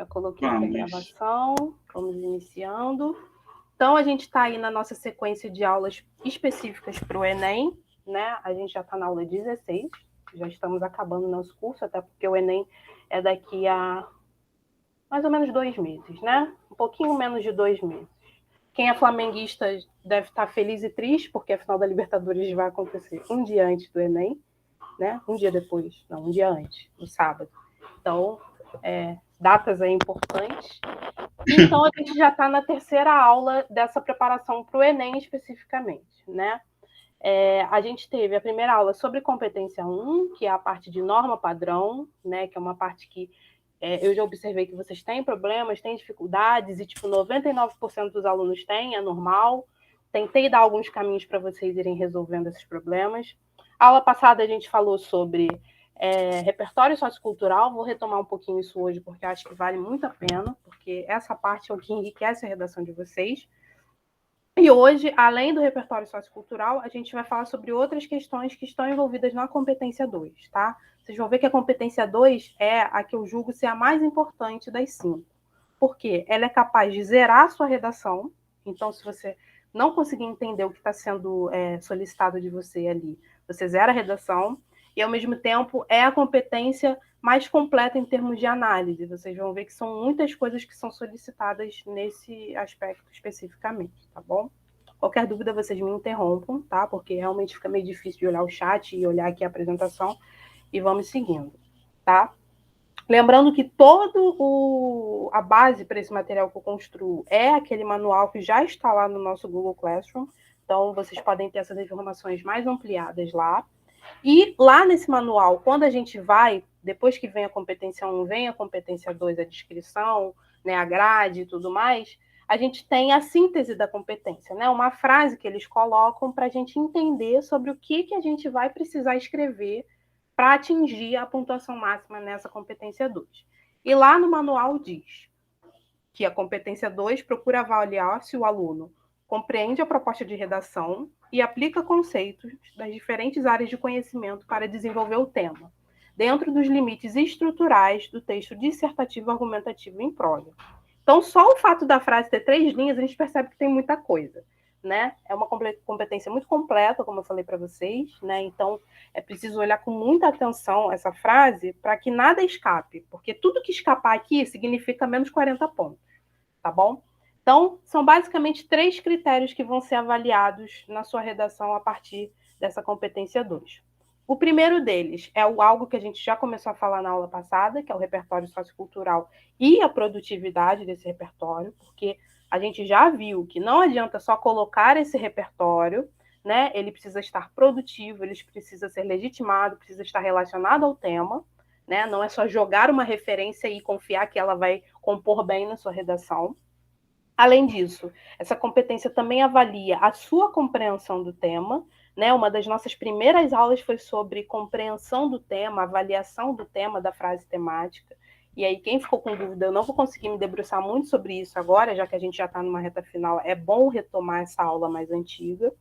Já coloquei aqui a gravação, vamos iniciando. Então, a gente está aí na nossa sequência de aulas específicas para o Enem, né? A gente já está na aula 16, já estamos acabando o nosso curso, até porque o Enem é daqui a mais ou menos 2 meses, né? Um pouquinho menos de 2 meses. Quem é flamenguista deve estar feliz e triste, porque a final da Libertadores vai acontecer um dia antes do Enem, né? Um dia depois, não, um dia antes, no sábado. Então, datas aí importantes. Então, a gente já está na terceira aula dessa preparação para o Enem especificamente, né? A gente teve a primeira aula sobre competência 1, que é a parte de norma padrão, né? Que é uma parte que eu já observei que vocês têm problemas, têm dificuldades, e tipo, 99% dos alunos têm, é normal. Tentei dar alguns caminhos para vocês irem resolvendo esses problemas. A aula passada a gente falou sobre repertório sociocultural, vou retomar um pouquinho isso hoje, porque acho que vale muito a pena, porque essa parte é o que enriquece a redação de vocês. E hoje, além do repertório sociocultural, a gente vai falar sobre outras questões que estão envolvidas na competência 2, tá? Vocês vão ver que a competência 2 é a que eu julgo ser a mais importante das 5. Por quê? Ela é capaz de zerar a sua redação. Então, se você não conseguir entender o que está sendo solicitado de você ali, você zera a redação. E, ao mesmo tempo, é a competência mais completa em termos de análise. Vocês vão ver que são muitas coisas que são solicitadas nesse aspecto especificamente, tá bom? Qualquer dúvida, vocês me interrompam, tá? Porque realmente fica meio difícil de olhar o chat e olhar aqui a apresentação. E vamos seguindo, tá? Lembrando que a base para esse material que eu construo é aquele manual que já está lá no nosso Google Classroom. Então, vocês podem ter essas informações mais ampliadas lá. E lá nesse manual, quando a gente vai, depois que vem a competência 1, vem a competência 2, a descrição, né, a grade e tudo mais, a gente tem a síntese da competência, né? Uma frase que eles colocam para a gente entender sobre o que a gente vai precisar escrever para atingir a pontuação máxima nessa competência 2. E lá no manual diz que a competência 2 procura avaliar se o aluno compreende a proposta de redação e aplica conceitos das diferentes áreas de conhecimento para desenvolver o tema, dentro dos limites estruturais do texto dissertativo argumentativo em prosa. Então, só o fato da frase ter 3 linhas, a gente percebe que tem muita coisa, né? É uma competência muito completa, como eu falei para vocês, né? Então, é preciso olhar com muita atenção essa frase para que nada escape, porque tudo que escapar aqui significa menos 40 pontos, tá bom? Então, são basicamente 3 critérios que vão ser avaliados na sua redação a partir dessa competência 2. O primeiro deles é algo que a gente já começou a falar na aula passada, que é o repertório sociocultural e a produtividade desse repertório, porque a gente já viu que não adianta só colocar esse repertório, né? Ele precisa estar produtivo, ele precisa ser legitimado, precisa estar relacionado ao tema, né? Não é só jogar uma referência e confiar que ela vai compor bem na sua redação. Além disso, essa competência também avalia a sua compreensão do tema, né? Uma das nossas primeiras aulas foi sobre compreensão do tema, avaliação do tema, da frase temática. E aí, quem ficou com dúvida, eu não vou conseguir me debruçar muito sobre isso agora, já que a gente já está numa reta final, é bom retomar essa aula mais antiga.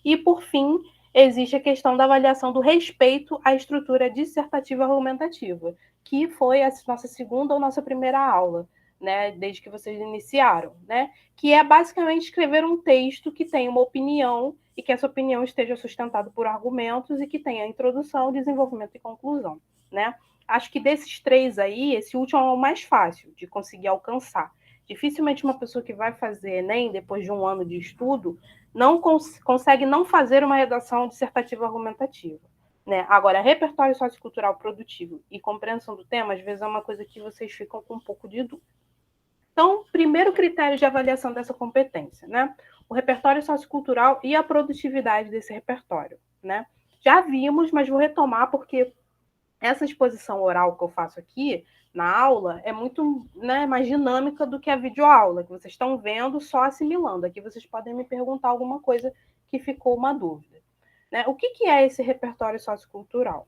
E, por fim, existe a questão da avaliação do respeito à estrutura dissertativa argumentativa, que foi a nossa segunda ou nossa primeira aula, né, desde que vocês iniciaram, né, que é basicamente escrever um texto que tenha uma opinião e que essa opinião esteja sustentada por argumentos e que tenha introdução, desenvolvimento e conclusão, né? Acho que desses 3 aí, esse último é o mais fácil de conseguir alcançar. Dificilmente uma pessoa que vai fazer Enem, depois de um ano de estudo, não consegue não fazer uma redação dissertativa argumentativa, né? Agora, repertório sociocultural produtivo e compreensão do tema, às vezes é uma coisa que vocês ficam com um pouco de dúvida. Então, primeiro critério de avaliação dessa competência, né? O repertório sociocultural e a produtividade desse repertório, né? Já vimos, mas vou retomar porque essa exposição oral que eu faço aqui na aula é muito, né, mais dinâmica do que a videoaula, que vocês estão vendo só assimilando. Aqui vocês podem me perguntar alguma coisa que ficou uma dúvida, né? O que é esse repertório sociocultural?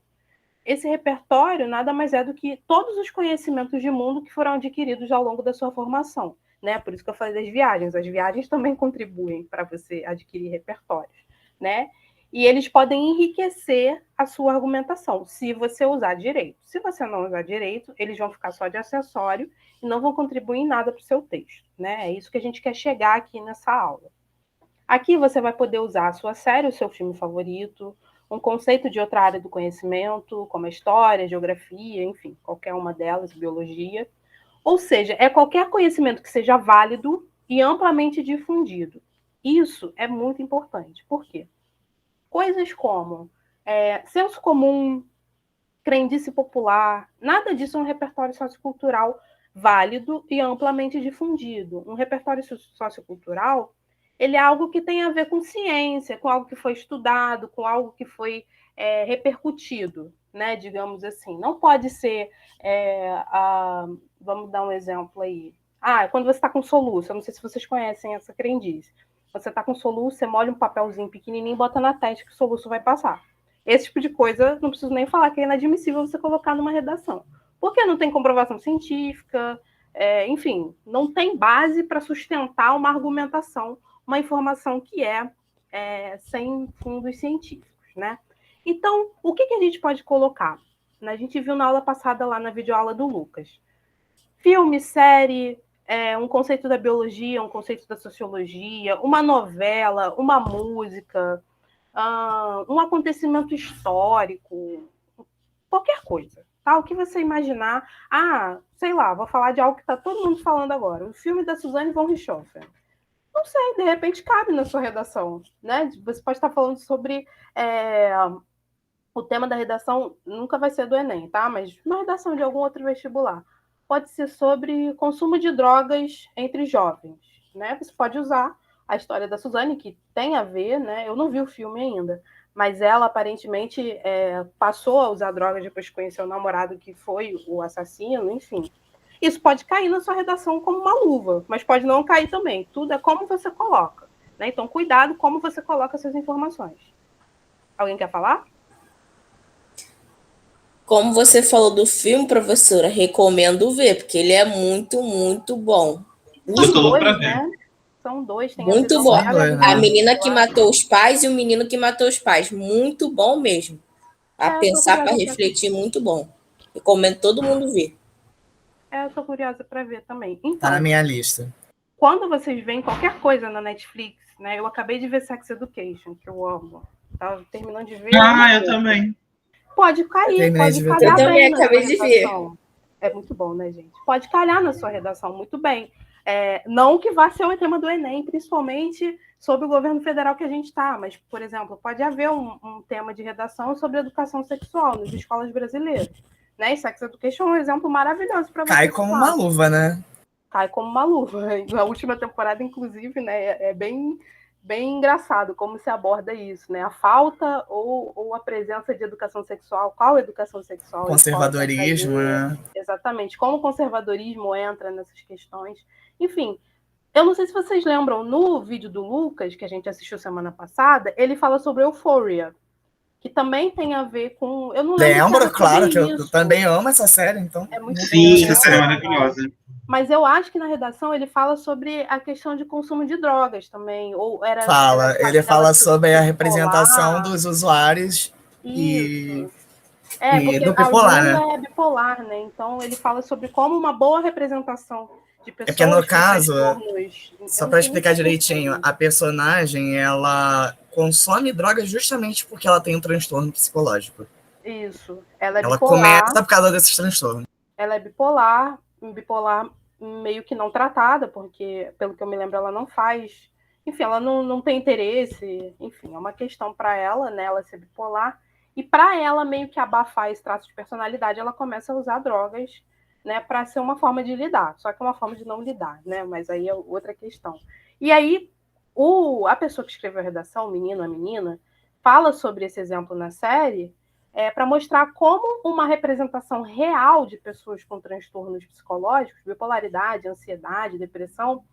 Esse repertório nada mais é do que todos os conhecimentos de mundo que foram adquiridos ao longo da sua formação, né? Por isso que eu falei das viagens. As viagens também contribuem para você adquirir repertórios, né? E eles podem enriquecer a sua argumentação, se você usar direito. Se você não usar direito, eles vão ficar só de acessório e não vão contribuir em nada para o seu texto, né? É isso que a gente quer chegar aqui nessa aula. Aqui você vai poder usar a sua série, o seu filme favorito, um conceito de outra área do conhecimento, como a história, geografia, enfim, qualquer uma delas, biologia. Ou seja, é qualquer conhecimento que seja válido e amplamente difundido. Isso é muito importante. Por quê? Coisas como senso comum, crendice popular, nada disso é um repertório sociocultural válido e amplamente difundido. Um repertório sociocultural, ele é algo que tem a ver com ciência, com algo que foi estudado, com algo que foi repercutido, né, digamos assim. Não pode ser, vamos dar um exemplo aí. Quando você está com soluço, eu não sei se vocês conhecem essa crendice. Você está com soluço, você molha um papelzinho pequenininho e bota na testa que o soluço vai passar. Esse tipo de coisa, não preciso nem falar que é inadmissível você colocar numa redação. Porque não tem comprovação científica, enfim, não tem base para sustentar uma argumentação, uma informação que sem fundos científicos, né? Então, o que a gente pode colocar? A gente viu na aula passada lá na videoaula do Lucas. Filme, série, um conceito da biologia, um conceito da sociologia, uma novela, uma música, um acontecimento histórico, qualquer coisa, tá? O que você imaginar. Sei lá, vou falar de algo que está todo mundo falando agora. O filme da Suzanne von Richthofen. Não sei, de repente cabe na sua redação, né? Você pode estar falando sobre o tema da redação, nunca vai ser do Enem, tá? Mas uma redação de algum outro vestibular. Pode ser sobre consumo de drogas entre jovens, né? Você pode usar a história da Suzane, que tem a ver, né? Eu não vi o filme ainda, mas ela aparentemente passou a usar drogas depois que conheceu o namorado que foi o assassino, enfim. Isso pode cair na sua redação como uma luva, mas pode não cair também. Tudo é como você coloca, né? Então, cuidado como você coloca essas informações. Alguém quer falar? Como você falou do filme, professora, recomendo ver, porque ele é muito, muito bom. Eu tô louco pra Dois, ver. né? São dois, tem a Muito visão bom. dela e a dois, visão A né? do menina que usuário. matou os pais e o menino que matou os pais. Muito bom mesmo. A Eu tô pensar, para curiosa para ver. refletir, muito bom. Recomendo todo mundo ver. Eu tô curiosa para ver também. Tá na Então, minha lista. quando vocês veem qualquer coisa na Netflix, né? Eu acabei de ver Sex Education, que eu amo. Tava terminando de ver. Eu também. Pode Eu cair, terminei pode de ver Eu calhar também. também bem na sua acabei de ver. redação. É muito bom, né, gente? Pode calhar na sua redação muito bem. Não que vá ser o tema do Enem, principalmente sobre o governo federal que a gente está, mas, por exemplo, pode haver um tema de redação sobre educação sexual nas escolas brasileiras. Né? E Sex Education é um exemplo maravilhoso para Cai você como citar. uma luva, né? Cai como uma luva. Na última temporada, inclusive, né, é bem engraçado como se aborda isso, né? A falta ou a presença de educação sexual, qual educação sexual a escola pode Conservadorismo, trazer, né? exatamente, como o conservadorismo entra nessas questões. Enfim, eu não sei se vocês lembram, no vídeo do Lucas, que a gente assistiu semana passada, ele fala sobre Euphoria, que também tem a ver com... Eu não lembro se era Lembro, sobre claro, que eu isso. também amo essa série, então É muito não bom, Sim, essa né? série é esquecer. maravilhosa. Mas eu acho que na redação ele fala sobre a questão de consumo de drogas também, ou era Ele fala sobre a ser representação bipolar. dos usuários e, Isso. e Porque do a bipolar, Júlia né? é bipolar, né? Então ele fala sobre como uma boa representação de É porque no pessoas com caso, transtornos. Eu só não para sei nem se explicar é direitinho, transtorno. a personagem, ela consome drogas justamente porque ela tem um transtorno psicológico. Isso. Ela é Ela começa bipolar, por causa desses transtornos. bipolar meio que não tratada, porque, pelo que eu me lembro, ela não faz. Enfim, ela não tem interesse. Enfim, é uma questão para ela, né? Ela ser bipolar. E para ela meio que abafar esse traço de personalidade, ela começa a usar drogas, né, para ser uma forma de lidar. Só que é uma forma de não lidar, né? Mas aí é outra questão. E aí, a pessoa que escreveu a redação, o menino, a menina, fala sobre esse exemplo na série para mostrar como uma representação real de pessoas com transtornos psicológicos, bipolaridade, ansiedade, depressão,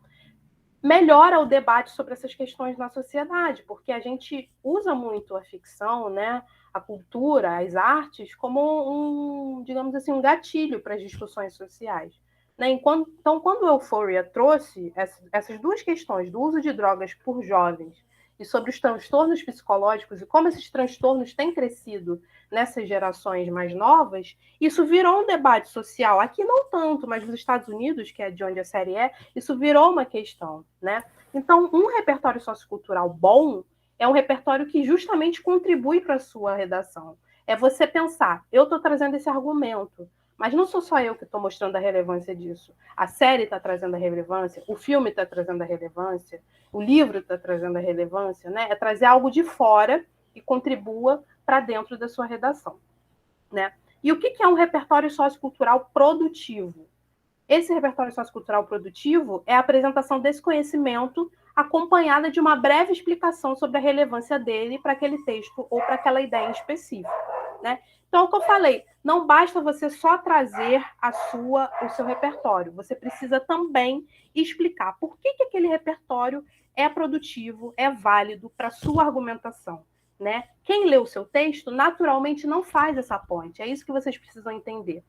melhora o debate sobre essas questões na sociedade, porque a gente usa muito a ficção, né, a cultura, as artes, como digamos assim, um gatilho para as discussões sociais. Né? Então, quando o Euphoria trouxe essas duas questões do uso de drogas por jovens e sobre os transtornos psicológicos e como esses transtornos têm crescido nessas gerações mais novas, isso virou um debate social. Aqui não tanto, mas nos Estados Unidos, que é de onde a série é, isso virou uma questão, né? Então, um repertório sociocultural bom é um repertório que justamente contribui para a sua redação. É você pensar, eu estou trazendo esse argumento, mas não sou só eu que estou mostrando a relevância disso. A série está trazendo a relevância, o filme está trazendo a relevância, o livro está trazendo a relevância, né? É trazer algo de fora que contribua para dentro da sua redação, né? E o que é um repertório sociocultural produtivo? Esse repertório sociocultural produtivo é a apresentação desse conhecimento acompanhada de uma breve explicação sobre a relevância dele para aquele texto ou para aquela ideia em específico, né? Então, o que eu falei, não basta você só trazer o seu repertório, você precisa também explicar por que aquele repertório é produtivo, é válido para a sua argumentação, né? Quem lê o seu texto, naturalmente, não faz essa ponte, é isso que vocês precisam entender.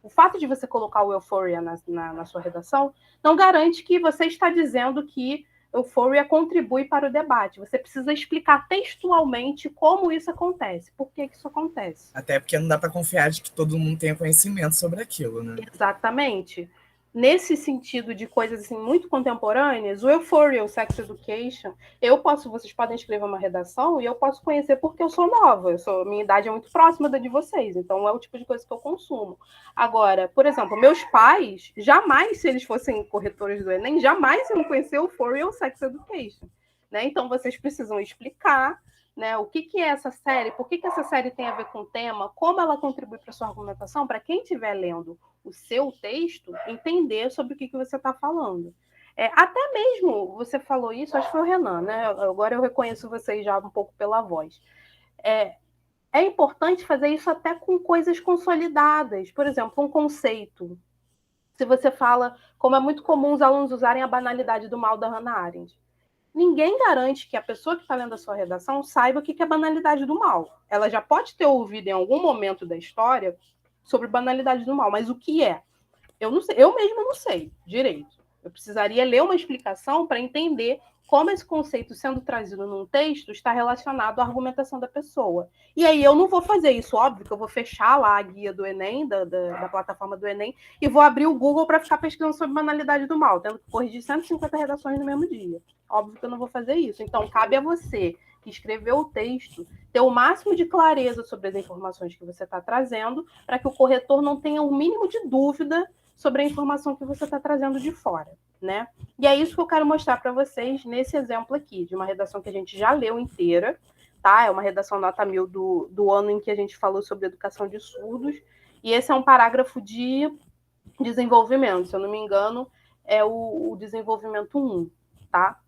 O fato de você colocar o Euphoria na sua redação não garante que você está dizendo que Euphoria contribui para o debate. Você precisa explicar textualmente como isso acontece, por que isso acontece. Até porque não dá para confiar de que todo mundo tenha conhecimento sobre aquilo, né? Exatamente. Nesse sentido de coisas assim, muito contemporâneas, o Euphoria, o Sex Education, vocês podem escrever uma redação e eu posso conhecer porque eu sou nova, minha idade é muito próxima da de vocês, então é o tipo de coisa que eu consumo. Agora, por exemplo, meus pais, jamais, se eles fossem corretores do Enem, jamais iam conhecer Euphoria ou Sex Education, né? Então vocês precisam explicar, né, o que é essa série, por que essa série tem a ver com o tema, como ela contribui para a sua argumentação, para quem estiver lendo o seu texto, entender sobre o que você está falando. Até mesmo, você falou isso, acho que foi o Renan, né? Agora eu reconheço vocês já um pouco pela voz. É importante fazer isso até com coisas consolidadas. Por exemplo, um conceito. Se você fala, como é muito comum os alunos usarem a banalidade do mal da Hannah Arendt. Ninguém garante que a pessoa que está lendo a sua redação saiba o que é banalidade do mal. Ela já pode ter ouvido em algum momento da história sobre banalidade do mal, mas o que é? Eu não sei, eu mesma não sei direito. Eu precisaria ler uma explicação para entender como esse conceito sendo trazido num texto está relacionado à argumentação da pessoa. E aí eu não vou fazer isso, óbvio que eu vou fechar lá a guia do Enem, da plataforma do Enem, e vou abrir o Google para ficar pesquisando sobre banalidade do mal, tendo que corrigir 150 redações no mesmo dia. Óbvio que eu não vou fazer isso. Então, cabe a você que escreveu o texto ter o máximo de clareza sobre as informações que você está trazendo, para que o corretor não tenha o mínimo de dúvida sobre a informação que você está trazendo de fora, né? E é isso que eu quero mostrar para vocês nesse exemplo aqui, de uma redação que a gente já leu inteira, tá? É uma redação nota 1000 do ano em que a gente falou sobre educação de surdos, e esse é um parágrafo de desenvolvimento, se eu não me engano, é o desenvolvimento 1, tá?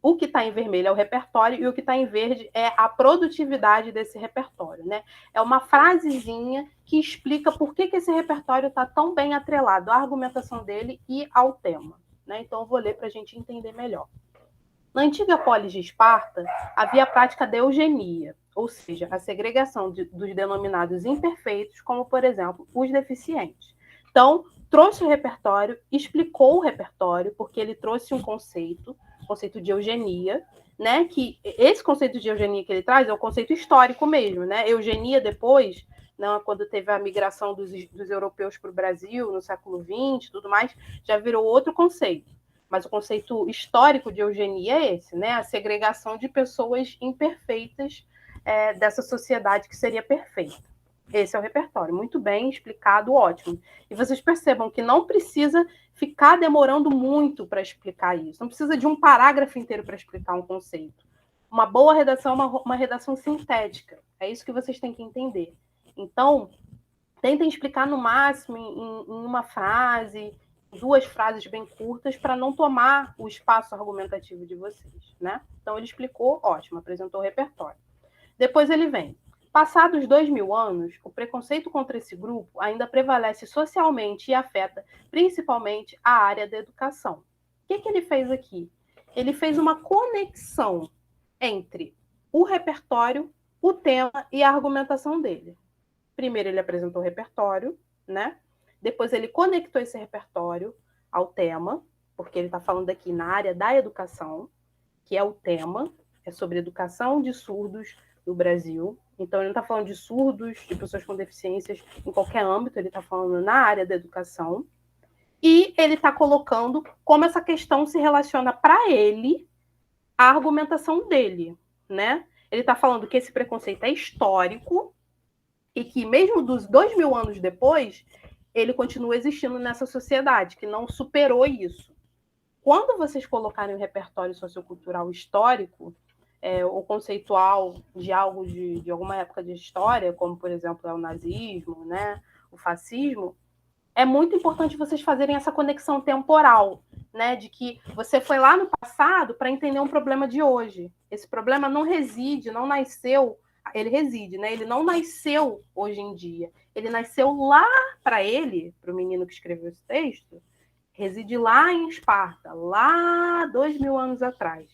O que está em vermelho é o repertório e o que está em verde é a produtividade desse repertório, né? É uma frasezinha que explica por que esse repertório está tão bem atrelado à argumentação dele e ao tema, né? Então, eu vou ler para a gente entender melhor. Na antiga polis de Esparta, havia a prática da eugenia, ou seja, a segregação dos denominados imperfeitos, como, por exemplo, os deficientes. Então, trouxe o repertório, explicou o repertório, porque ele trouxe um conceito de eugenia, né? Que esse conceito de eugenia que ele traz é o conceito histórico mesmo, né? Eugenia depois, né, quando teve a migração dos europeus para o Brasil, no século XX, tudo mais, já virou outro conceito. Mas o conceito histórico de eugenia é esse, né? A segregação de pessoas imperfeitas dessa sociedade que seria perfeita. Esse é o repertório, muito bem explicado, ótimo. E vocês percebam que não precisa ficar demorando muito para explicar isso. Não precisa de um parágrafo inteiro para explicar um conceito. Uma boa redação é uma redação sintética. É isso que vocês têm que entender. Então, tentem explicar no máximo em uma frase, 2 frases bem curtas, para não tomar o espaço argumentativo de vocês, né? Então, ele explicou, ótimo, apresentou o repertório. Depois ele vem. Passados 2000 anos, o preconceito contra esse grupo ainda prevalece socialmente e afeta principalmente a área da educação. O que ele fez aqui? Ele fez uma conexão entre o repertório, o tema e a argumentação dele. Primeiro ele apresentou o repertório, né? Depois ele conectou esse repertório ao tema, porque ele está falando aqui na área da educação, que é o tema, é sobre educação de surdos no Brasil. Então, ele não está falando de surdos, de pessoas com deficiências em qualquer âmbito, ele está falando na área da educação. E ele está colocando como essa questão se relaciona para ele à argumentação dele, né? Ele está falando que esse preconceito é histórico e que mesmo dos 2000 anos depois, ele continua existindo nessa sociedade, que não superou isso. Quando vocês colocarem o repertório sociocultural histórico, ou conceitual de algo de alguma época de história, como, por exemplo, o nazismo, né, o fascismo, é muito importante vocês fazerem essa conexão temporal, né, de que você foi lá no passado para entender um problema de hoje. Esse problema não reside, não nasceu, ele reside, né? Ele não nasceu hoje em dia. Ele nasceu lá para ele, para o menino que escreveu esse texto, reside lá em Esparta, lá 2000 anos atrás,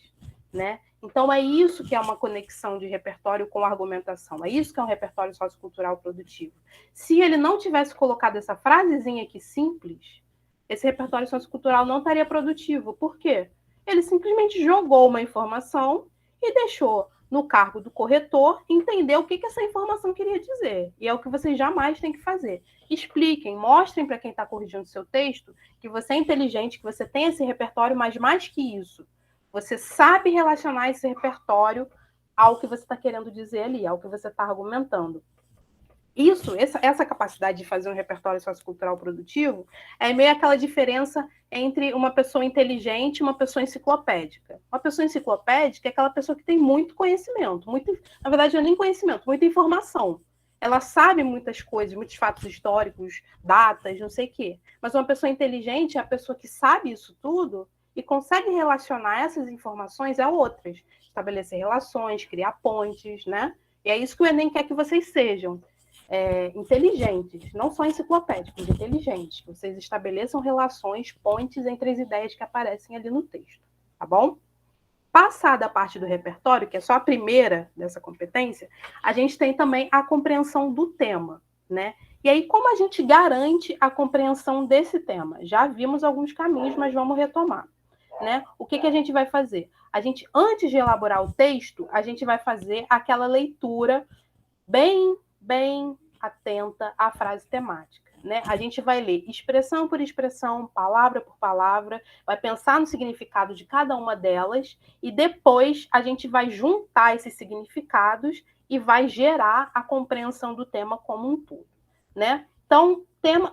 né? Então, é isso que é uma conexão de repertório com argumentação. É isso que é um repertório sociocultural produtivo. Se ele não tivesse colocado essa frasezinha aqui simples, esse repertório sociocultural não estaria produtivo. Por quê? Ele simplesmente jogou uma informação e deixou no cargo do corretor entender o que essa informação queria dizer. E é o que vocês jamais têm que fazer. Expliquem, mostrem para quem está corrigindo o seu texto que você é inteligente, que você tem esse repertório, mas mais que isso, você sabe relacionar esse repertório ao que você está querendo dizer ali, ao que você está argumentando. Essa capacidade de fazer um repertório sociocultural produtivo é meio aquela diferença entre uma pessoa inteligente e uma pessoa enciclopédica. Uma pessoa enciclopédica é aquela pessoa que tem muito conhecimento, na verdade não é nem conhecimento, muita informação. Ela sabe muitas coisas, muitos fatos históricos, datas, não sei o quê. Mas uma pessoa inteligente é a pessoa que sabe isso tudo e consegue relacionar essas informações a outras, estabelecer relações, criar pontes, né? E é isso que o Enem quer que vocês sejam. Inteligentes, não só enciclopédicos, inteligentes, que vocês estabeleçam relações, pontes entre as ideias que aparecem ali no texto, tá bom? Passada a parte do repertório, que é só a primeira dessa competência, a gente tem também a compreensão do tema, né? E aí, como a gente garante a compreensão desse tema? Já vimos alguns caminhos, mas vamos retomar, né? O que a gente vai fazer? A gente, antes de elaborar o texto, a gente vai fazer aquela leitura bem atenta à frase temática, né? A gente vai ler expressão por expressão, palavra por palavra, vai pensar no significado de cada uma delas e depois a gente vai juntar esses significados e vai gerar a compreensão do tema como um todo, né? Então,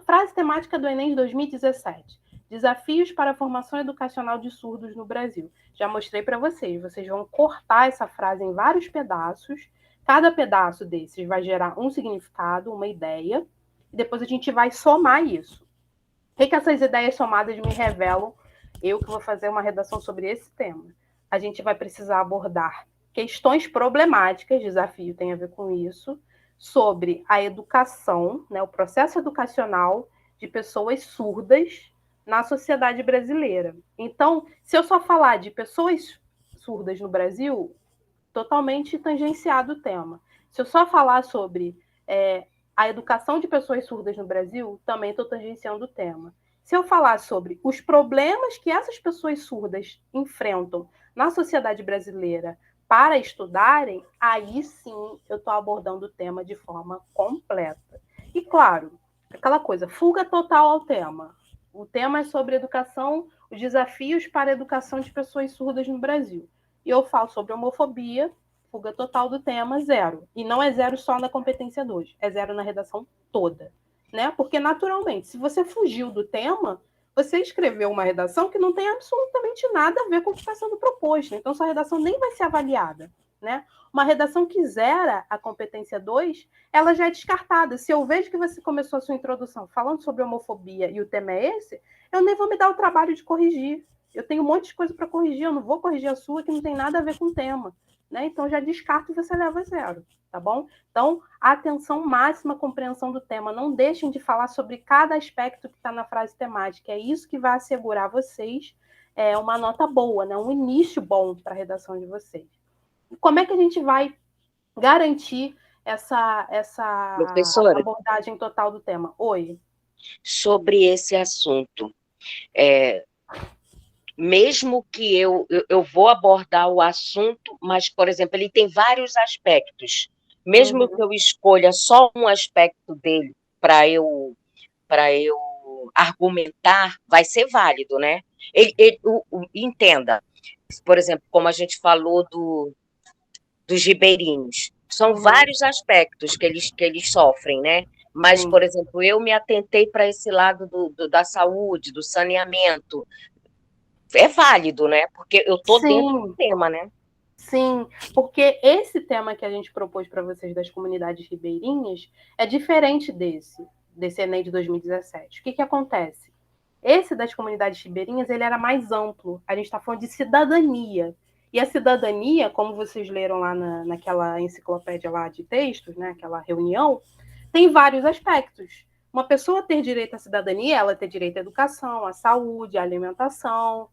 frase temática do Enem de 2017. Desafios para a formação educacional de surdos no Brasil. Já mostrei para vocês. Vocês vão cortar essa frase em vários pedaços. Cada pedaço desses vai gerar um significado, uma ideia, e depois a gente vai somar isso. O que essas ideias somadas me revelam? Eu que vou fazer uma redação sobre esse tema. A gente vai precisar abordar questões problemáticas, desafio tem a ver com isso, sobre a educação, né, o processo educacional de pessoas surdas na sociedade brasileira. Então, se eu só falar de pessoas surdas no Brasil, totalmente tangenciado o tema. Se eu só falar sobre a educação de pessoas surdas no Brasil, também estou tangenciando o tema. Se eu falar sobre os problemas que essas pessoas surdas enfrentam na sociedade brasileira para estudarem, aí sim eu estou abordando o tema de forma completa. E claro, aquela coisa, fuga total ao tema. O tema é sobre educação, os desafios para a educação de pessoas surdas no Brasil. E eu falo sobre homofobia, fuga total do tema, 0. E não é 0 só na competência 2, é 0 na redação toda, né? Porque, naturalmente, se você fugiu do tema, você escreveu uma redação que não tem absolutamente nada a ver com o que está sendo proposto. Então, sua redação nem vai ser avaliada, né? Uma redação que zera a competência 2, ela já é descartada. Se eu vejo que você começou a sua introdução falando sobre homofobia e o tema é esse, eu nem vou me dar o trabalho de corrigir. Eu tenho um monte de coisa para corrigir, eu não vou corrigir a sua, que não tem nada a ver com o tema, né? Então, já descarto e você leva 0, tá bom? Então, atenção máxima, compreensão do tema. Não deixem de falar sobre cada aspecto que está na frase temática. É isso que vai assegurar a vocês uma nota boa, né? Um início bom para a redação de vocês. E como é que a gente vai garantir essa abordagem total do tema? Oi. Sobre esse assunto, mesmo que eu vou abordar o assunto, mas, por exemplo, ele tem vários aspectos. Mesmo que eu escolha só um aspecto dele para eu argumentar, vai ser válido, né? Entenda, por exemplo, como a gente falou dos ribeirinhos, são vários aspectos que eles sofrem, né? Mas, por exemplo, eu me atentei para esse lado da saúde, do saneamento. É válido, né? Porque eu estou dentro do tema, né? Sim, porque esse tema que a gente propôs para vocês das comunidades ribeirinhas é diferente desse Enem de 2017. O que acontece? Esse das comunidades ribeirinhas, ele era mais amplo. A gente está falando de cidadania. E a cidadania, como vocês leram lá naquela enciclopédia lá de textos, né, aquela reunião, tem vários aspectos. Uma pessoa ter direito à cidadania, ela ter direito à educação, à saúde, à alimentação,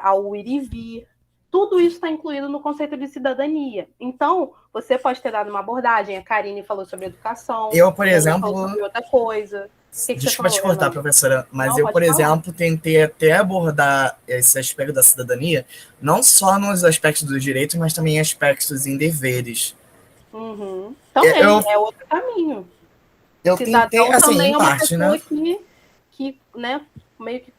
ao ir e vir. Tudo isso está incluído no conceito de cidadania. Então, você pode ter dado uma abordagem, a Karine falou sobre educação, eu, por exemplo, falou sobre outra coisa. Desculpa te cortar, professora, mas não, eu, por falar. exemplo, tentei até abordar esse aspecto da cidadania, não só nos aspectos dos direitos, mas também em aspectos em deveres. Também, é outro caminho. Eu tentei, assim, também em é uma parte, pessoa né? que, né, meio que,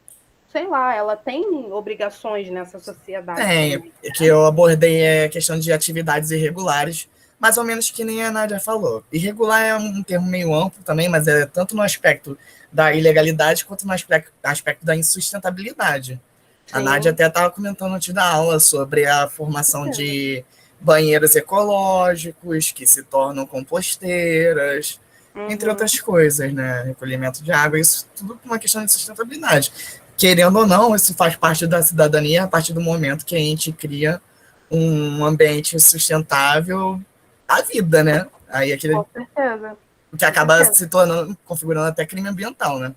sei lá, ela tem obrigações nessa sociedade. Tem, também, né? Que eu abordei a questão de atividades irregulares, mais ou menos que nem a Nádia falou. Irregular é um termo meio amplo também, mas é tanto no aspecto da ilegalidade quanto no aspecto da insustentabilidade. Sim. A Nádia até estava comentando antes da aula sobre a formação de banheiros ecológicos que se tornam composteiras, entre outras coisas, né? Recolhimento de água, isso tudo por uma questão de sustentabilidade. Querendo ou não, isso faz parte da cidadania a partir do momento que a gente cria um ambiente sustentável à vida, né? Aí aquele, com certeza. O que acaba se tornando, configurando até crime ambiental, né?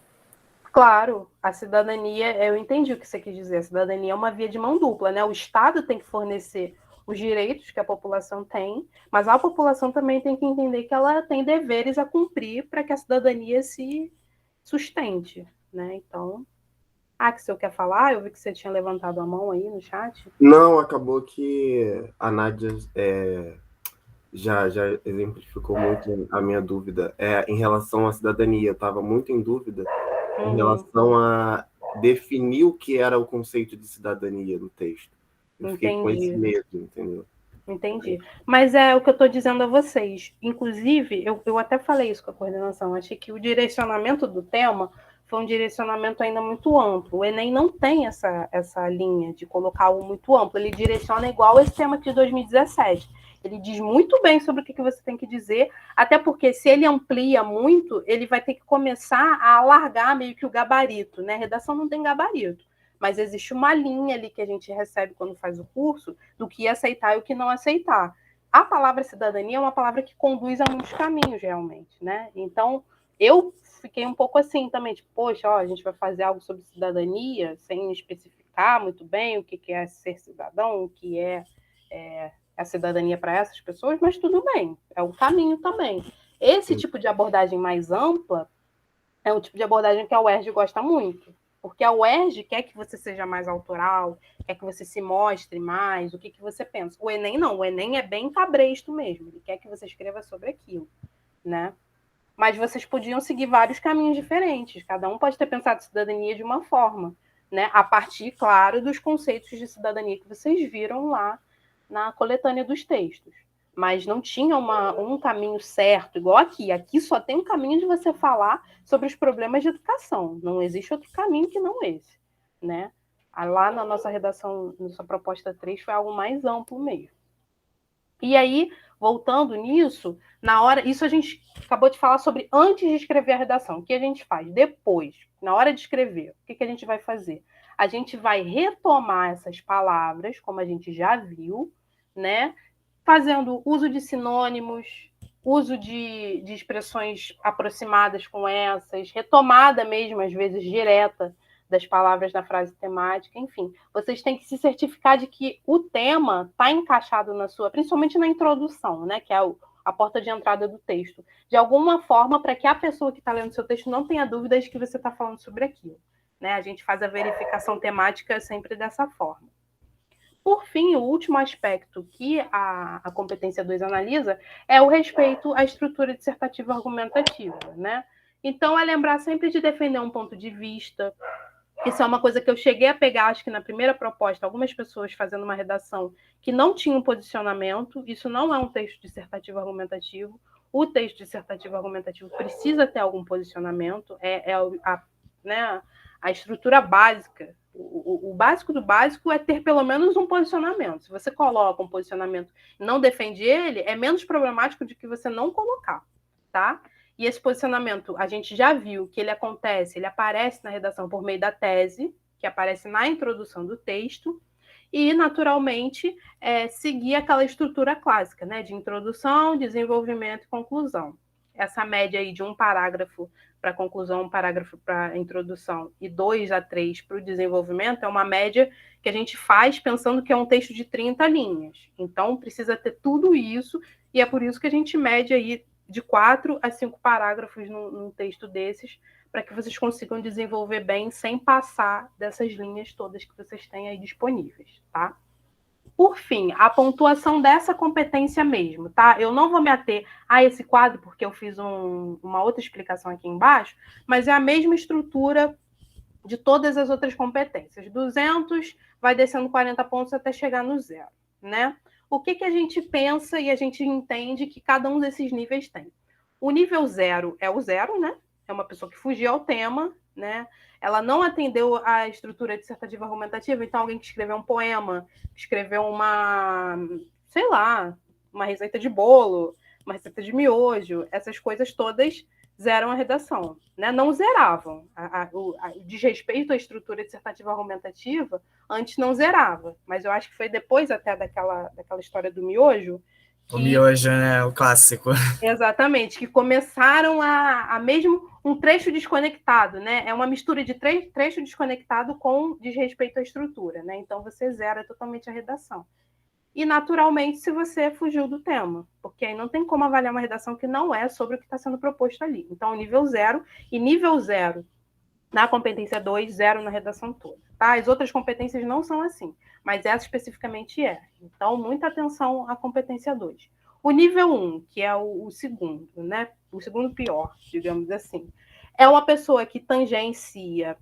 Claro, a cidadania, eu entendi o que você quis dizer, a cidadania é uma via de mão dupla, né? O Estado tem que fornecer os direitos que a população tem, mas a população também tem que entender que ela tem deveres a cumprir para que a cidadania se sustente, né? Então, que você quer falar? Eu vi que você tinha levantado a mão aí no chat. Não, acabou que a Nádia já exemplificou muito a minha dúvida. Em relação à cidadania, eu estava muito em dúvida em relação a definir o que era o conceito de cidadania no texto. Eu fiquei com esse medo, entendeu? Entendi. Mas é o que eu estou dizendo a vocês. Inclusive, eu até falei isso com a coordenação. Achei que o direcionamento do tema foi um direcionamento ainda muito amplo. O Enem não tem essa linha de colocar algo muito amplo. Ele direciona igual esse tema aqui de 2017. Ele diz muito bem sobre o que você tem que dizer, até porque se ele amplia muito, ele vai ter que começar a alargar meio que o gabarito, né? A redação não tem gabarito, mas existe uma linha ali que a gente recebe quando faz o curso do que aceitar e o que não aceitar. A palavra cidadania é uma palavra que conduz a muitos caminhos, realmente, né? Então, eu fiquei um pouco assim também, tipo, poxa, a gente vai fazer algo sobre cidadania sem especificar muito bem o que é ser cidadão, o que é a cidadania para essas pessoas, mas tudo bem, é um caminho também. Esse tipo de abordagem mais ampla é um tipo de abordagem que a UERJ gosta muito, porque a UERJ quer que você seja mais autoral, quer que você se mostre mais, o que você pensa. O Enem não, o Enem é bem cabresto mesmo, ele quer que você escreva sobre aquilo, né? Mas vocês podiam seguir vários caminhos diferentes, cada um pode ter pensado cidadania de uma forma, né? A partir, claro, dos conceitos de cidadania que vocês viram lá na coletânea dos textos. Mas não tinha um caminho certo, igual aqui. Aqui só tem um caminho de você falar sobre os problemas de educação. Não existe outro caminho que não esse, né? Lá na nossa redação, nossa proposta 3, foi algo mais amplo mesmo. E aí, voltando nisso, isso a gente acabou de falar sobre antes de escrever a redação. O que a gente faz? Depois, na hora de escrever, o que a gente vai fazer? A gente vai retomar essas palavras, como a gente já viu, né? Fazendo uso de sinônimos, uso de expressões aproximadas com essas, retomada mesmo, às vezes direta, das palavras na frase temática, enfim. Vocês têm que se certificar de que o tema está encaixado na sua, principalmente na introdução, né? Que é a porta de entrada do texto, de alguma forma, para que a pessoa que está lendo seu texto não tenha dúvidas de que você está falando sobre aquilo. né? A gente faz a verificação temática sempre dessa forma. Por fim, o último aspecto que a competência 2 analisa é o respeito à estrutura dissertativa argumentativa, né? Então, é lembrar sempre de defender um ponto de vista. Isso é uma coisa que eu cheguei a pegar, acho que na primeira proposta, algumas pessoas fazendo uma redação que não tinha um posicionamento. Isso não é um texto dissertativo argumentativo. O texto dissertativo argumentativo precisa ter algum posicionamento, né, a estrutura básica. O básico do básico é ter pelo menos um posicionamento. Se você coloca um posicionamento e não defende ele, é menos problemático do que você não colocar, tá? E esse posicionamento, a gente já viu que ele aparece na redação por meio da tese, que aparece na introdução do texto, e, naturalmente, seguir aquela estrutura clássica, né, de introdução, desenvolvimento e conclusão. Essa média aí de um parágrafo para conclusão, um parágrafo para introdução e 2 a 3 para o desenvolvimento é uma média que a gente faz pensando que é um texto de 30 linhas. Então, precisa ter tudo isso, e é por isso que a gente mede aí de 4 a 5 parágrafos num texto desses, para que vocês consigam desenvolver bem sem passar dessas linhas todas que vocês têm aí disponíveis, tá? Por fim, a pontuação dessa competência mesmo, tá? Eu não vou me ater a esse quadro, porque eu fiz uma outra explicação aqui embaixo, mas é a mesma estrutura de todas as outras competências. 200, vai descendo 40 pontos até chegar no 0, né? O que a gente pensa e a gente entende que cada um desses níveis tem? O nível 0 é o 0, né? É uma pessoa que fugiu ao tema, né? Ela não atendeu à estrutura dissertativa argumentativa, então alguém que escreveu um poema, escreveu sei lá, uma receita de bolo, uma receita de miojo, essas coisas todas zeram a redação, né? Não zeravam. O desrespeito à estrutura dissertativa argumentativa antes não zerava, mas eu acho que foi depois até daquela história do miojo. O miojo, né? O clássico. Exatamente, que começaram a mesmo um trecho desconectado, né? É uma mistura de trecho desconectado com desrespeito à estrutura, né? Então você zera totalmente a redação. E, naturalmente, se você fugiu do tema, porque aí não tem como avaliar uma redação que não é sobre o que está sendo proposto ali. Então, nível 0, e nível 0 na competência 2, 0 na redação toda. Tá? As outras competências não são assim, mas essa especificamente é. Então, muita atenção à competência 2. O nível 1, que é o segundo, né? O segundo pior, digamos assim, é uma pessoa que tangencia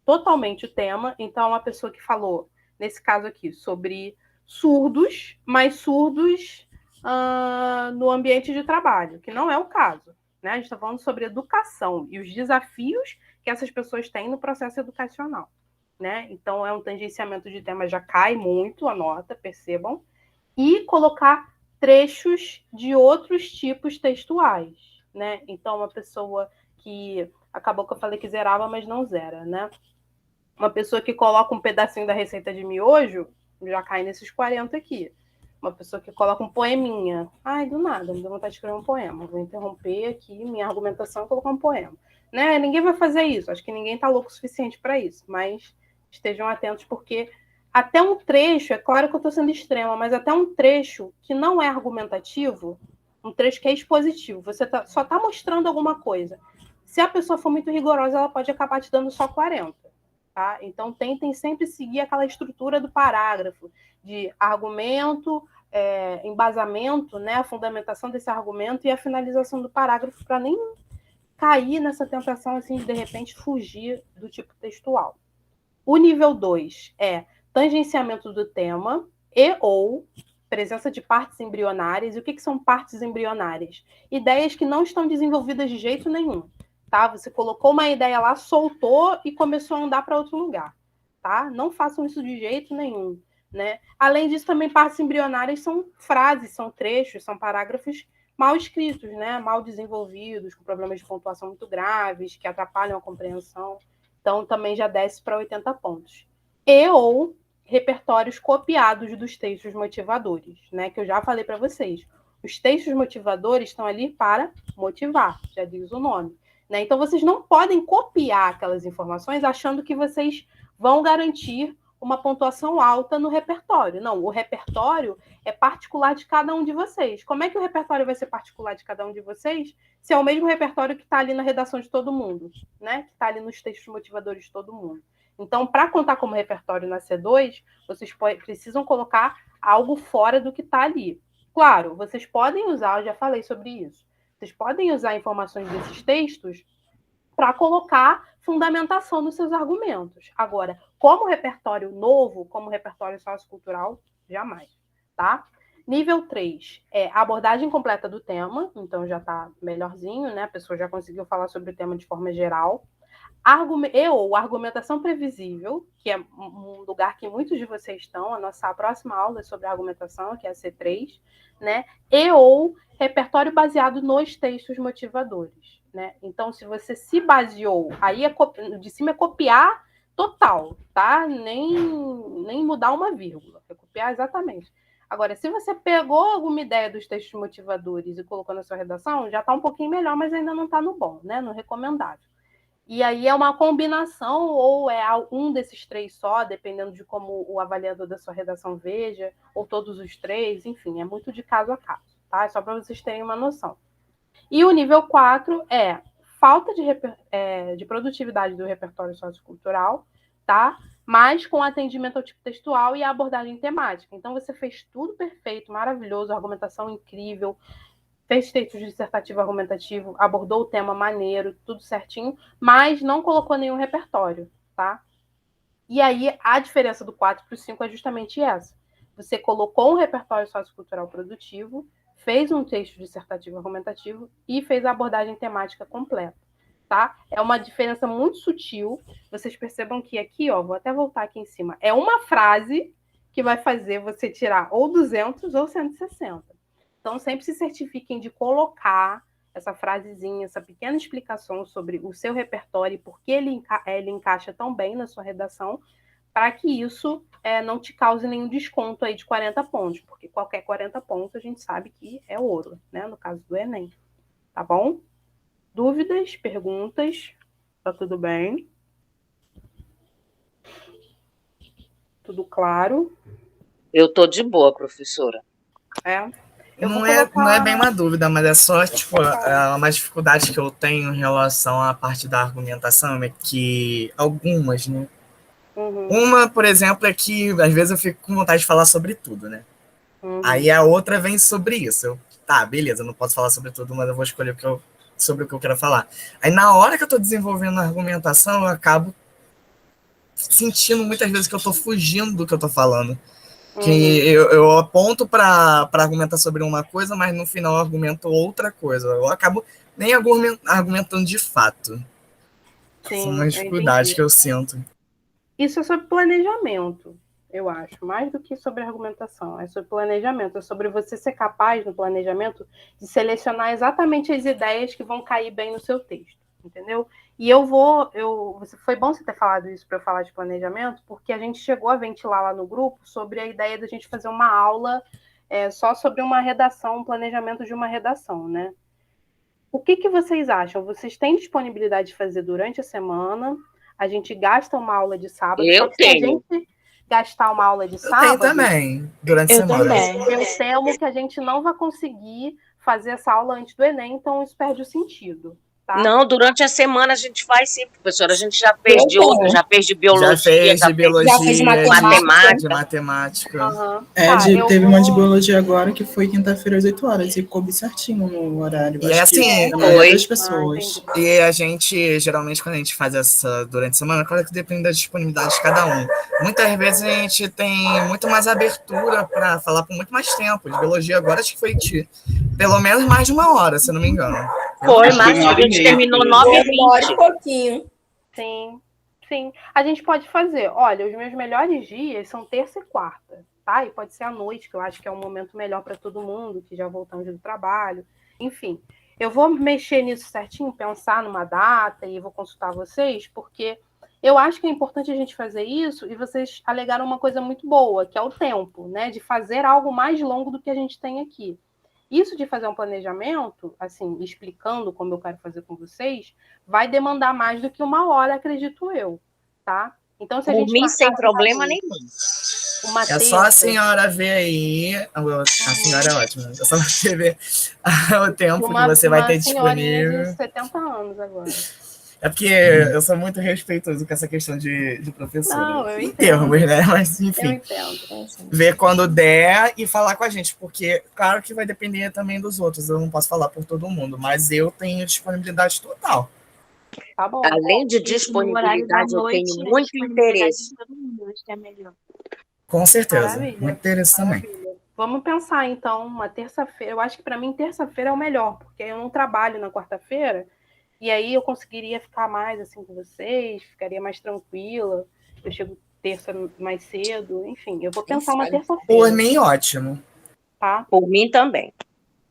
totalmente o tema. Então, é uma pessoa que falou, nesse caso aqui, sobre surdos, mas surdos no ambiente de trabalho, que não é o caso, né? A gente está falando sobre educação e os desafios que essas pessoas têm no processo educacional, né? Então, é um tangenciamento de tema, já cai muito a nota, percebam, e colocar trechos de outros tipos textuais, né? Então, uma pessoa que acabou que eu falei que zerava, mas não zera, né? Uma pessoa que coloca um pedacinho da receita de miojo já cai nesses 40 aqui. Uma pessoa que coloca um poeminha. Ai, do nada, me deu vontade de escrever um poema. Vou interromper aqui minha argumentação e colocar um poema. Né? Ninguém vai fazer isso. Acho que ninguém está louco o suficiente para isso. Mas estejam atentos, porque até um trecho, é claro que eu estou sendo extrema, mas até um trecho que não é argumentativo, um trecho que é expositivo, você só está mostrando alguma coisa. Se a pessoa for muito rigorosa, ela pode acabar te dando só 40. Tá? Então, tentem sempre seguir aquela estrutura do parágrafo, de argumento, embasamento, né, a fundamentação desse argumento e a finalização do parágrafo, para nem cair nessa tentação assim, de repente, fugir do tipo textual. O nível 2 é tangenciamento do tema e ou presença de partes embrionárias. E o que são partes embrionárias? Ideias que não estão desenvolvidas de jeito nenhum. Tá? Você colocou uma ideia lá, soltou e começou a andar para outro lugar. Tá? Não façam isso de jeito nenhum. Né? Além disso, também partes embrionárias são frases, são trechos, são parágrafos mal escritos, né? Mal desenvolvidos, com problemas de pontuação muito graves, que atrapalham a compreensão. Então, também já desce para 80 pontos. E ou repertórios copiados dos textos motivadores, né? Que eu já falei para vocês. Os textos motivadores estão ali para motivar, já diz o nome. Né? Então, vocês não podem copiar aquelas informações achando que vocês vão garantir uma pontuação alta no repertório. Não, o repertório é particular de cada um de vocês. Como é que o repertório vai ser particular de cada um de vocês se é o mesmo repertório que está ali na redação de todo mundo, né? Que está ali nos textos motivadores de todo mundo. Então, para contar como repertório na C2, vocês precisam colocar algo fora do que está ali. Claro, vocês podem usar, eu já falei sobre isso, vocês podem usar informações desses textos para colocar fundamentação nos seus argumentos. Agora, como repertório novo, como repertório sociocultural, jamais, tá? Nível 3 é a abordagem completa do tema, então já está melhorzinho, né? A pessoa já conseguiu falar sobre o tema de forma geral. Ou argumentação previsível, que é um lugar que muitos de vocês estão, a nossa próxima aula é sobre argumentação, que é a C3, né? Ou repertório baseado nos textos motivadores, né? Então, se você se baseou, aí de cima é copiar total, tá? Nem mudar uma vírgula, é copiar exatamente. Agora, se você pegou alguma ideia dos textos motivadores e colocou na sua redação, já está um pouquinho melhor, mas ainda não está no bom, né? No recomendável. E aí é uma combinação, ou é um desses três só, dependendo de como o avaliador da sua redação veja, ou todos os três, enfim, é muito de caso a caso, tá? É só para vocês terem uma noção. E o nível 4 é falta de produtividade do repertório sociocultural, tá? Mas com atendimento ao tipo textual e a abordagem temática. Então, você fez tudo perfeito, maravilhoso, argumentação incrível, fez texto dissertativo argumentativo, abordou o tema maneiro, tudo certinho, mas não colocou nenhum repertório, tá? E aí, a diferença do 4 para o 5 é justamente essa. Você colocou um repertório sociocultural produtivo, fez um texto dissertativo argumentativo e fez a abordagem temática completa, tá? É uma diferença muito sutil. Vocês percebam que aqui, ó, vou até voltar aqui em cima, é uma frase que vai fazer você tirar ou 200 ou 160. Então, sempre se certifiquem de colocar essa frasezinha, essa pequena explicação sobre o seu repertório e por que ele encaixa tão bem na sua redação, para que isso não te cause nenhum desconto aí de 40 pontos, porque qualquer 40 pontos a gente sabe que é ouro, né? No caso do Enem. Tá bom? Dúvidas, perguntas? Tá tudo bem? Tudo claro? Eu tô de boa, professora. Não é bem uma dúvida, mas é só, tipo, uma dificuldade que eu tenho em relação à parte da argumentação, é que algumas, né? Uhum. Uma, por exemplo, é que às vezes eu fico com vontade de falar sobre tudo, né? Uhum. Aí a outra vem sobre isso. Tá, beleza, eu não posso falar sobre tudo, mas eu vou escolher sobre o que eu quero falar. Aí na hora que eu tô desenvolvendo a argumentação, eu acabo sentindo muitas vezes que eu tô fugindo do que eu tô falando. Que eu aponto para argumentar sobre uma coisa, mas no final eu argumento outra coisa. Eu acabo nem argumentando de fato. Sim, São as dificuldades que eu sinto. Isso é sobre planejamento, eu acho, mais do que sobre argumentação. É sobre planejamento, é sobre você ser capaz, no planejamento, de selecionar exatamente as ideias que vão cair bem no seu texto, entendeu? E foi bom você ter falado isso para eu falar de planejamento, porque a gente chegou a ventilar lá no grupo sobre a ideia da gente fazer uma aula só sobre uma redação, um planejamento de uma redação, né? O que vocês acham? Vocês têm disponibilidade de fazer durante a semana? A gente gasta uma aula de sábado. Eu só que se a tenho. gente gastar uma aula de Eu sábado... tenho também, durante a semana. Eu temo que a gente não vai conseguir fazer essa aula antes do Enem, então isso perde o sentido. Tá? Não, durante a semana a gente faz sim, professora. A gente já fez de outro, já fez de biologia, já fez de matemática. De matemática. Uhum. Teve uma de biologia agora que foi quinta-feira às 8 horas e coube certinho no horário. E assim, das pessoas. E a gente, geralmente, quando a gente faz essa durante a semana, claro que depende da disponibilidade de cada um. Muitas vezes a gente tem muito mais abertura para falar por muito mais tempo. De biologia agora acho que foi pelo menos mais de uma hora, se não me engano. Foi, mas a gente terminou 9h20. Um pouquinho. Sim. A gente pode fazer. Olha, os meus melhores dias são terça e quarta, tá? E pode ser à noite, que eu acho que é um momento melhor para todo mundo, que já voltamos do trabalho. Enfim, eu vou mexer nisso certinho, pensar numa data e vou consultar vocês, porque eu acho que é importante a gente fazer isso e vocês alegaram uma coisa muito boa, que é o tempo, né? De fazer algo mais longo do que a gente tem aqui. Isso de fazer um planejamento, assim, explicando como eu quero fazer com vocês, vai demandar mais do que uma hora, acredito eu, tá? Então, se a Por gente mim, sem marcasse, problema assim, nenhum. uma É só a terça, senhora ver aí. A senhora é ótima. É só você ver o tempo que uma, você vai uma ter senhorinha de disponível. 70 anos agora. É porque eu sou muito respeitoso com essa questão de professora. Não, eu Em entendo. termos, né? Mas, Eu enfim, entendo. ver quando der e falar com a gente. Porque, claro que vai depender também dos outros. Eu não posso falar por todo mundo, mas eu tenho disponibilidade total. Tá bom. Além de Isso, no horário da disponibilidade, eu tenho noite, a muito disponibilidade interesse. de todo mundo, acho que é melhor. Com certeza. Maravilha. Muito interesse também. Maravilha. Vamos pensar, então, uma terça-feira. Eu acho que, para mim, terça-feira é o melhor, porque eu não trabalho na quarta-feira, e aí eu conseguiria ficar mais assim com vocês, ficaria mais tranquila. Eu chego terça mais cedo, enfim, eu vou pensar uma Por terça-feira, mim, ótimo. tá? Por mim também.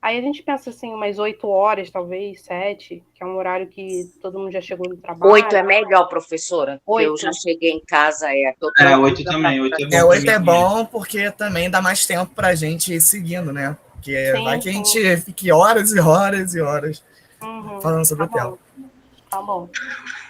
Aí a gente pensa assim, umas 8 horas, talvez, 7, que é um horário que todo mundo já chegou do trabalho. 8 é melhor, professora. Porque eu 8. já cheguei em casa, tô 8 tranquila também, pra- 8 é bom. É, pra 8 mim é também. bom porque também dá mais tempo pra gente ir seguindo, né? Porque Sim, vai que a sim. gente fique horas e horas e horas Uhum, falando sobre tá o tema. bom. Tá bom.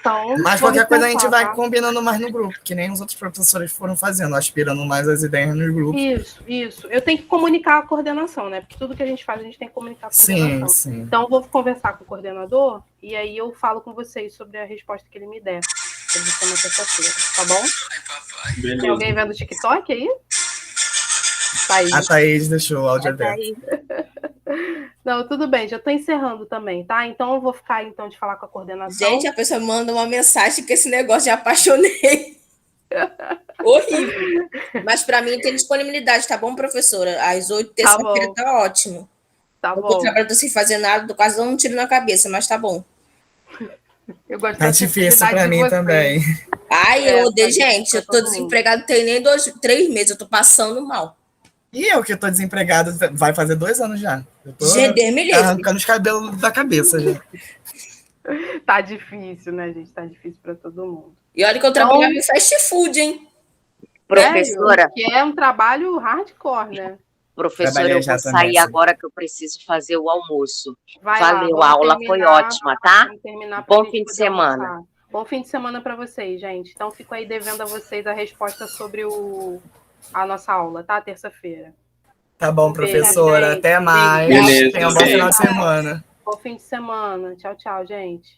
Então, Mas vamos qualquer coisa a gente pensar, vai tá? combinando mais no grupo, que nem os outros professores foram fazendo, aspirando mais as ideias no grupo. Isso. Eu tenho que comunicar a coordenação, né? Porque tudo que a gente faz, a gente tem que comunicar a coordenação. Sim. Então, eu vou conversar com o coordenador e aí eu falo com vocês sobre a resposta que ele me der. Sobre o tema terça-feira, tá bom? Tem Beleza. alguém vendo o TikTok aí? Tá aí. A Thaís deixou o áudio aberto. Não, tudo bem, já tô encerrando também, tá? Então, eu vou ficar, então, de falar com a coordenação. Gente, a pessoa manda uma mensagem que esse negócio de apaixonei. Horrível. Mas para mim tem disponibilidade, tá bom, professora? Às 8, terça-feira bom. tá ótimo. Tá Eu tô bom. trabalhando sem fazer nada, tô quase dando um tiro na cabeça, mas tá bom. Eu gosto Tá da difícil sinceridade pra de mim vocês. também. Ai, É, eu odeio, tá difícil gente. pra Eu tô todo mundo. desempregado, tem nem 3 meses, eu tô passando mal. E eu que tô desempregado, vai fazer 2 anos já. Eu tô Gente, Deus me livre. arrancando os cabelos da cabeça já. Tá difícil, né, gente? Tá difícil pra todo mundo. E olha que eu trabalhava em fast food, hein? Professora, Sério? Que é um trabalho hardcore, né? professora, Trabalhei eu já vou também, sair sim. agora que eu preciso fazer o almoço. Vai Valeu, lá, a aula foi ótima, tá? Vamos terminar pra Bom gente fim de poder semana. almoçar. Bom fim de semana para vocês, gente. Então, fico aí devendo a vocês a resposta sobre a nossa aula, tá? Terça-feira. Tá bom, Beijo, professora. gente. Até mais. Beleza, Tenha um bom beijo. final de semana. Bom fim de semana. Tchau, tchau, gente.